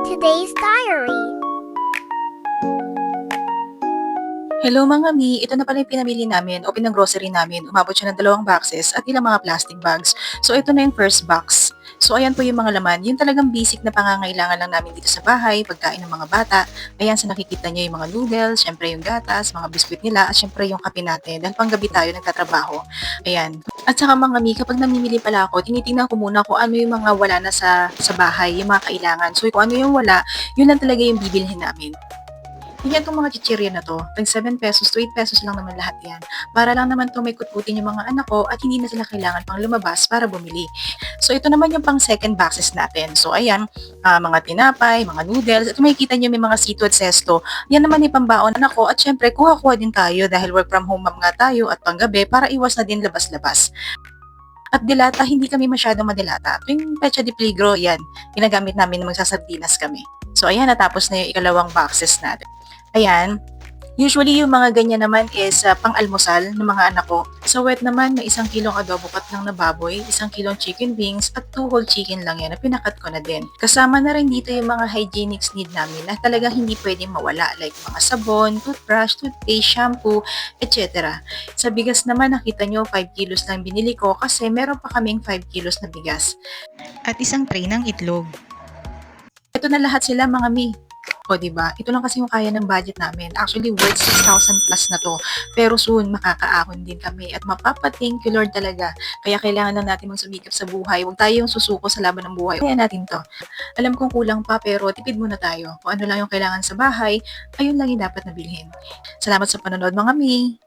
Today's Diary. Hello mga mi, ito na pala yung pinamili namin o pinang-grocery namin. Umabot siya ng 2 boxes at ilang mga plastic bags. So ito na yung first box. So ayan po yung mga laman. Yung talagang basic na pangangailangan lang namin dito sa bahay, pagkain ng mga bata. Ayan sa nakikita niyo yung mga noodles, syempre yung gatas, mga biskwit nila, at syempre yung kape natin. Dahil panggabi tayo nagtatrabaho. Ayan. At saka mga mi, kapag namimili pala ako, tinitingnan ko muna kung ano yung mga wala na sa bahay, yung mga kailangan. So kung ano yung wala, yun lang talaga yung bibilhin namin. Ganyan 'tong mga chichirya na 'to, tag ₱7 to ₱8 lang naman lahat 'yan. Para lang naman 'to may kutkutin yung mga anak ko at hindi na sila kailangan pang lumabas para bumili. So ito naman yung pang second boxes natin. So ayan, mga tinapay, mga noodles at makikita niyo may mga sito at sesto. Yan naman yung pambaon ng anak ko at siyempre kuha-kuha din tayo dahil work from home mom nga tayo at panggabi para iwas na din labas-labas. At dilata, hindi kami masyadong madilata. Tuwing petsa de peligro, yan, ginagamit namin na magsasardinas kami. So ayan, natapos na yung ikalawang boxes natin. Ayan, usually yung mga ganyan naman is pang-almusal ng mga anak ko. Sa wet naman, may 1 kilong adobo cut lang na baboy, 1 kilong chicken wings, at 2 whole chicken lang yan na pinakat ko na din. Kasama na rin dito yung mga hygienics need namin na talagang hindi pwedeng mawala like mga sabon, toothbrush, toothpaste, shampoo, etc. Sa bigas naman, nakita nyo 5 kilos lang binili ko kasi meron pa kaming 5 kilos na bigas. At isang tray ng itlog. Ito na lahat sila mga mi. O, 'di ba? Ito lang kasi yung kaya ng budget namin. Actually, worth 6,000 plus na 'to. Pero soon, makakaahon din kami at mapapa-thank you Lord talaga. Kaya kailangan na natin magsumikap sa buhay. Huwag tayong susuko sa laban ng buhay. Kaya natin 'to. Alam kong kulang pa pero tipid muna tayo. Kung ano lang yung kailangan sa bahay, ayun lang yung dapat na bilhin. Salamat sa panonood mga mi.